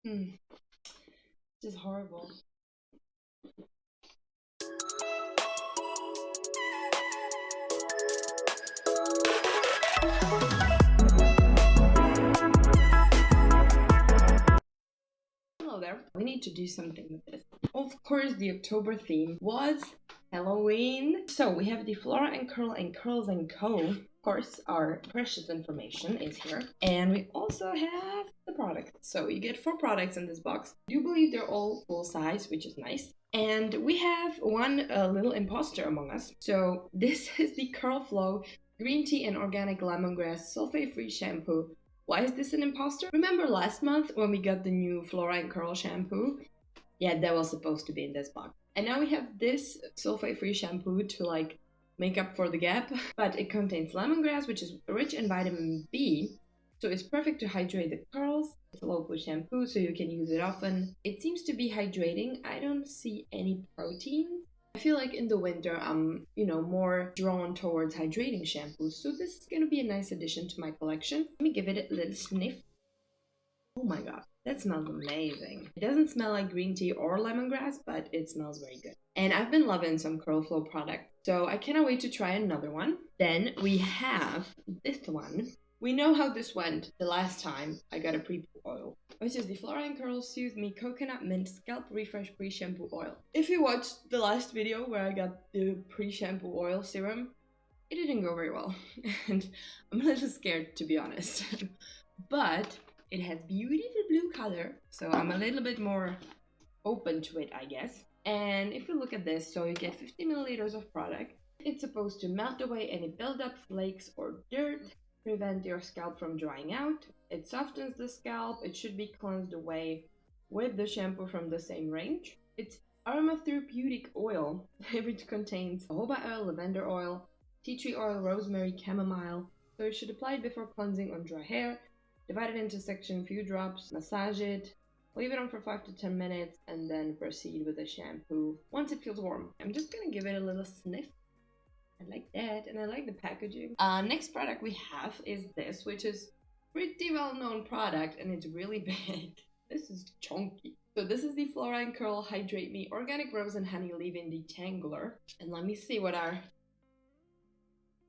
This is horrible. Hello there. We need to do something with this. Of course, the October theme was Halloween. So we have the Flora and Curl and Curls and Co. Of course, our precious information is here. And we also have the product. So you get 4 products in this box. I do believe they're all full size, which is nice. And we have one little imposter among us. So this is the Curl Flow Green Tea and Organic Lemongrass Sulfate-Free Shampoo. Why is this an imposter? Remember last month when we got the new Flora and Curl shampoo? Yeah, that was supposed to be in this box. And now we have this sulfate-free shampoo to like make up for the gap. But it contains lemongrass, which is rich in vitamin B. So it's perfect to hydrate the curls. It's a low-poo shampoo, so you can use it often. It seems to be hydrating. I don't see any protein. I feel like in the winter I'm, more drawn towards hydrating shampoos. So this is going to be a nice addition to my collection. Let me give it a little sniff. Oh my god, that smells amazing. It doesn't smell like green tea or lemongrass, but it smells very good. And I've been loving some Curl Flow product, so I cannot wait to try another one. Then we have this one. We know how this went the last time I got a Pre-poo oil, which is the Flora and Curl Soothe Me Coconut Mint Scalp Refresh Pre-Shampoo Oil. If you watched the last video where I got the pre-shampoo oil serum, it didn't go very well, and I'm a little scared to be honest. But it has beautiful blue color, so I'm a little bit more open to it, I guess. And if you look at this, so you get 50 milliliters of product. It's supposed to melt away any buildup, flakes, or dirt, prevent your scalp from drying out. It softens the scalp. It should be cleansed away with the shampoo from the same range. It's aromatherapeutic oil, which contains jojoba oil, lavender oil, tea tree oil, rosemary, chamomile. So you should apply it before cleansing on dry hair. Divide it into sections, few drops, massage it, leave it on for 5 to 10 minutes, and then proceed with the shampoo once it feels warm. I'm just gonna give it a little sniff. I like that, and I like the packaging. Next product we have is this, which is pretty well-known product, and it's really big. This is chunky. So this is the Flora and Curl Hydrate Me Organic Rose and Honey Leave-In Detangler. And let me see what our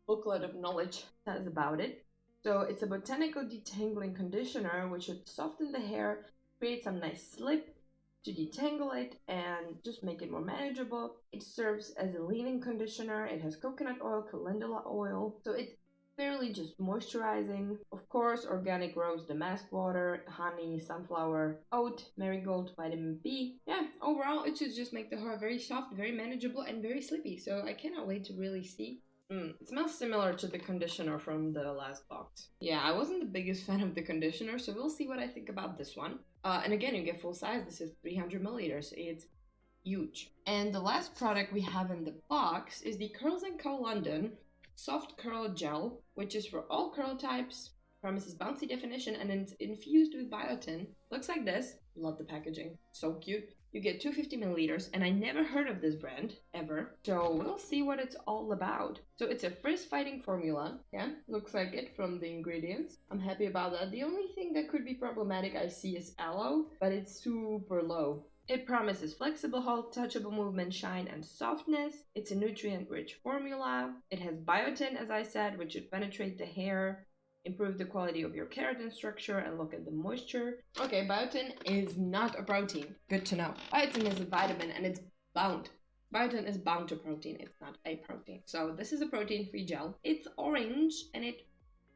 booklet of knowledge says about it. So it's a botanical detangling conditioner which should soften the hair, create some nice slip to detangle it, and just make it more manageable. It serves as a leave-in conditioner. It has coconut oil, calendula oil, so it's fairly just moisturizing. Of course, organic rose, damask water, honey, sunflower, oat, marigold, vitamin B. Yeah, overall it should just make the hair very soft, very manageable, and very sleepy. So I cannot wait to really see. It smells similar to the conditioner from the last box. Yeah, I wasn't the biggest fan of the conditioner, so we'll see what I think about this one. And again, you get full size. This is 300 milliliters. It's huge. And the last product we have in the box is the Curls & Co. London Soft Curl Gel, which is for all curl types, promises bouncy definition, and it's infused with biotin. Looks like this. Love the packaging. So cute. You get 250 milliliters, and I never heard of this brand, ever. So we'll see what it's all about. So it's a frizz-fighting formula. Yeah, looks like it from the ingredients. I'm happy about that. The only thing that could be problematic I see is aloe, but it's super low. It promises flexible hold, touchable movement, shine, and softness. It's a nutrient-rich formula. It has biotin, as I said, which should penetrate the hair, improve the quality of your keratin structure, and look at the moisture. Okay, biotin is not a protein. Good to know. Biotin is a vitamin, and it's bound. Biotin is bound to protein. It's not a protein. So this is a protein-free gel. It's orange, and it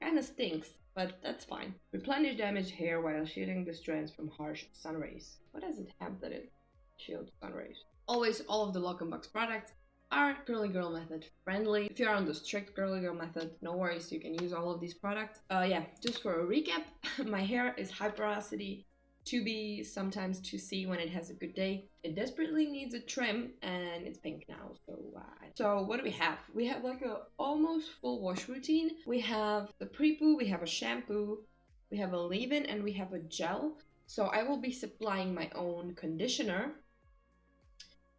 kind of stinks, but that's fine. Replenish damaged hair while shielding the strands from harsh sun rays. What does it have that it shields sun rays? Always, all of the Lockenbox products are Curly Girl Method friendly. If you're on the strict Curly Girl Method, no worries, you can use all of these products. Yeah, just for a recap, my hair is high porosity, to B, sometimes to C when it has a good day. It desperately needs a trim, and it's pink now, so what do we have? We have like a almost full wash routine. We have the pre-poo, we have a shampoo, we have a leave-in, and we have a gel. So I will be supplying my own conditioner,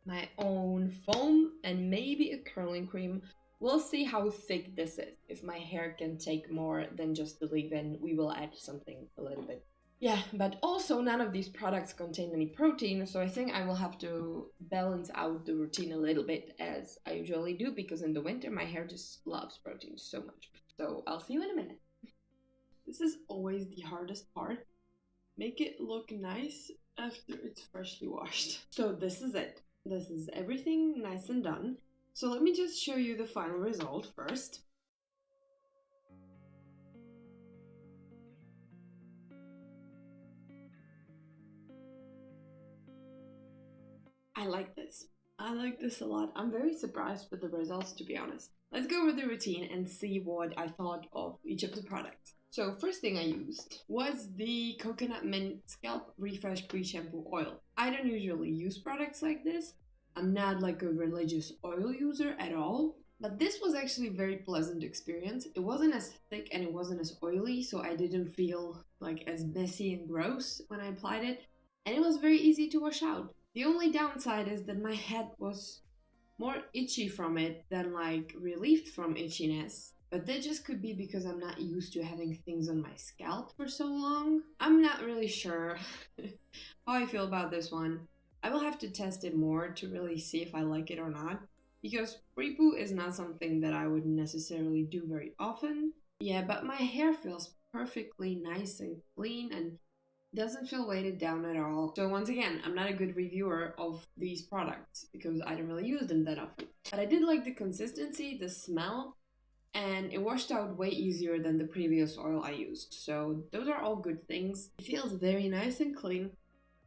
my own foam, and maybe a curling cream. We'll see how thick this is. If my hair can take more than just the leave-in, we will add something a little bit Yeah, but also none of these products contain any protein, so I think I will have to balance out the routine a little bit as I usually do because in the winter my hair just loves protein so much. So I'll see you in a minute. This is always the hardest part. Make it look nice after it's freshly washed. So this is it. This is everything nice and done. So let me just show you the final result first. I like this. I like this a lot. I'm very surprised with the results, to be honest. Let's go over the routine and see what I thought of each of the products. So first thing I used was the Coconut Mint Scalp Refresh Pre-Shampoo Oil. I don't usually use products like this. I'm not like a religious oil user at all. But this was actually a very pleasant experience. It wasn't as thick and it wasn't as oily, so I didn't feel like as messy and gross when I applied it. And it was very easy to wash out. The only downside is that my head was more itchy from it than like relieved from itchiness. But that just could be because I'm not used to having things on my scalp for so long. I'm not really sure how I feel about this one. I will have to test it more to really see if I like it or not. Because pre-poo is not something that I would necessarily do very often. Yeah, but my hair feels perfectly nice and clean and doesn't feel weighted down at all. So once again, I'm not a good reviewer of these products because I don't really use them that often. But I did like the consistency, the smell, and it washed out way easier than the previous oil I used. So those are all good things. It feels very nice and clean.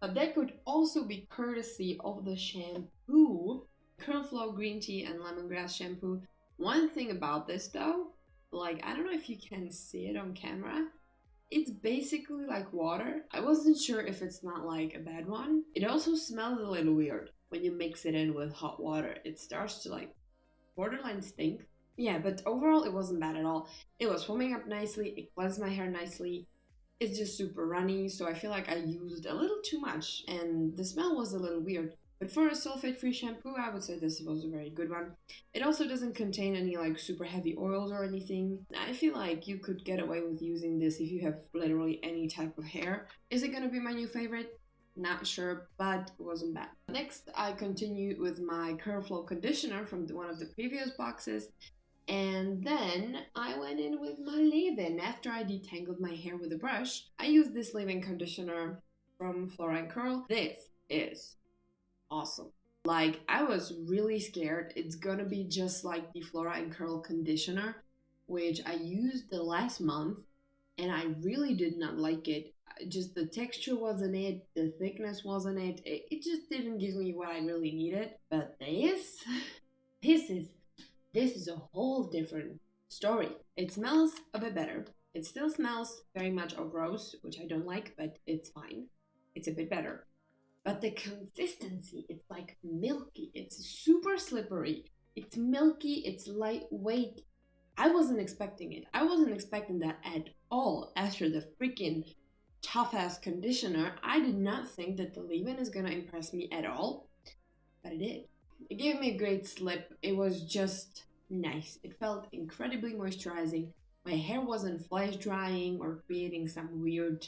But that could also be courtesy of the shampoo, Curl Flow Green Tea and Lemongrass Shampoo. One thing about this though, like I don't know if you can see it on camera, it's basically like water. I wasn't sure if it's not like a bad one. It also smells a little weird when you mix it in with hot water. It starts to like borderline stink. Yeah, but overall it wasn't bad at all. It was foaming up nicely, it cleansed my hair nicely. It's just super runny, so I feel like I used a little too much and the smell was a little weird. But for a sulfate-free shampoo, I would say this was a very good one. It also doesn't contain any like super heavy oils or anything. I feel like you could get away with using this if you have literally any type of hair. Is it gonna be my new favorite? Not sure, but it wasn't bad. Next, I continued with my Curl Flow conditioner from one of the previous boxes. And then I went in with my leave-in. After I detangled my hair with a brush, I used this leave-in conditioner from Flora Curl. This is awesome. Like, I was really scared it's gonna be just like the Flora and Curl conditioner, which I used the last month, and I really did not like it. Just the texture wasn't it, the thickness wasn't it. It just didn't give me what I really needed. But this is a whole different story. It smells a bit better. It still smells very much of rose, which I don't like, but it's fine. It's a bit better. But the consistency, it's like milky. It's super slippery. It's milky. It's lightweight. I wasn't expecting it. I wasn't expecting that at all after the freaking tough ass conditioner. I did not think that the leave-in is gonna impress me at all, but it did. It gave me a great slip. It was just nice. It felt incredibly moisturizing. My hair wasn't flash drying or creating some weird,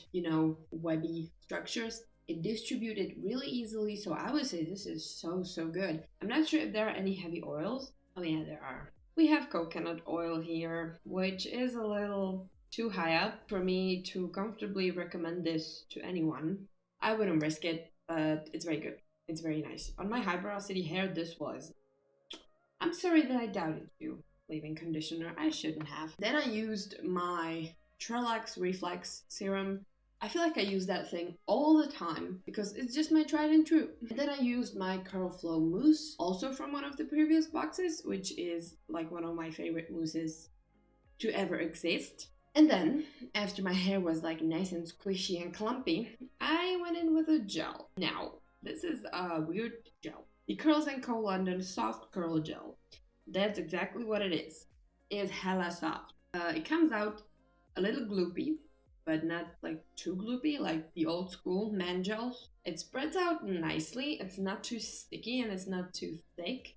webby structures. It distributed really easily, so I would say this is so good. I'm not sure if there are any heavy oils. Oh yeah, there are. We have coconut oil here, which is a little too high up for me to comfortably recommend this to anyone. I wouldn't risk it, but it's very good. It's very nice. On my high porosity hair, this was. I'm sorry that I doubted you, leave-in conditioner. I shouldn't have. Then I used my Trelax Reflex Serum. I feel like I use that thing all the time because it's just my tried and true. And then I used my Curl Flow Mousse, also from one of the previous boxes, which is like one of my favorite mousses to ever exist. And then, after my hair was like nice and squishy and clumpy, I went in with a gel. Now, this is a weird gel. The Curls & Co. London Soft Curl Gel. That's exactly what it is. It's hella soft. It comes out a little gloopy, but not like too gloopy like the old school man gels. It spreads out nicely. It's not too sticky and it's not too thick,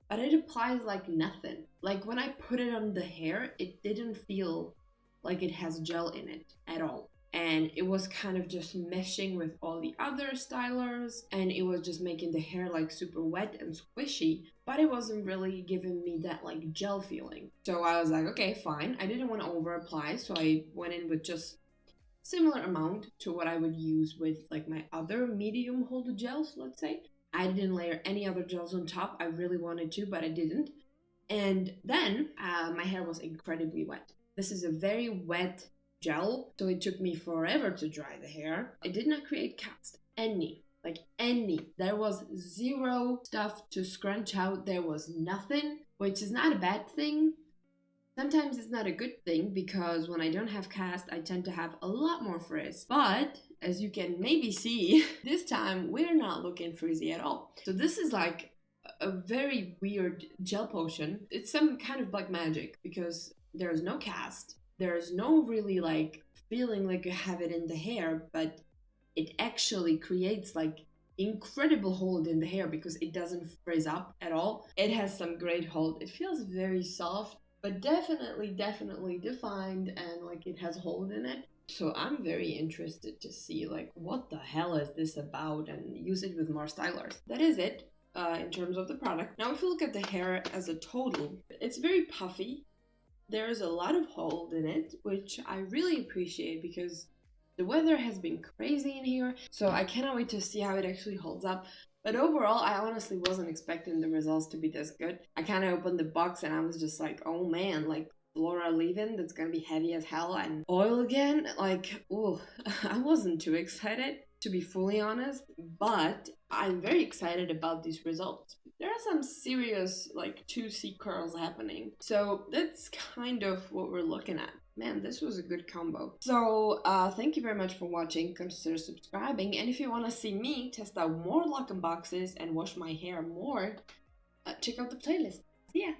but it applies like nothing. Like when I put it on the hair, it didn't feel like it has gel in it at all. and it was kind of just meshing with all the other stylers, and it was just making the hair like super wet and squishy, but it wasn't really giving me that like gel feeling. So I was like, okay, fine. I didn't want to over apply, so I went in with just similar amount to what I would use with like my other medium hold gels, let's say. I didn't layer any other gels on top. I really wanted to, but I didn't. And then my hair was incredibly wet. This is a very wet gel, so it took me forever to dry the hair. It did not create cast. Any. There was zero stuff to scrunch out. There was nothing, which is not a bad thing. Sometimes it's not a good thing because when I don't have cast, I tend to have a lot more frizz. But as you can maybe see, this time we're not looking frizzy at all. So this is like a very weird gel potion. It's some kind of black magic because there's no cast. There's no really like feeling like you have it in the hair, but it actually creates like incredible hold in the hair because it doesn't frizz up at all. It has some great hold. It feels very soft, but definitely defined, and like it has hold in it. So I'm very interested to see like what the hell is this about and use it with more stylers. That is it in terms of the product. Now if you look at the hair as a total, it's very puffy. There's a lot of hold in it, which I really appreciate because the weather has been crazy in here, so I cannot wait to see how it actually holds up. But overall, I honestly wasn't expecting the results to be this good. I kind of opened the box and I was just like, oh man, like Flora leave-in that's gonna be heavy as hell and oil again. Like, ooh, I wasn't too excited, to be fully honest, but I'm very excited about these results. There are some serious like 2C curls happening, so that's kind of what we're looking at. Man, this was a good combo. So thank you very much for watching. Consider subscribing, and if you want to see me test out more Lockenboxes and wash my hair more, check out the playlist. See ya!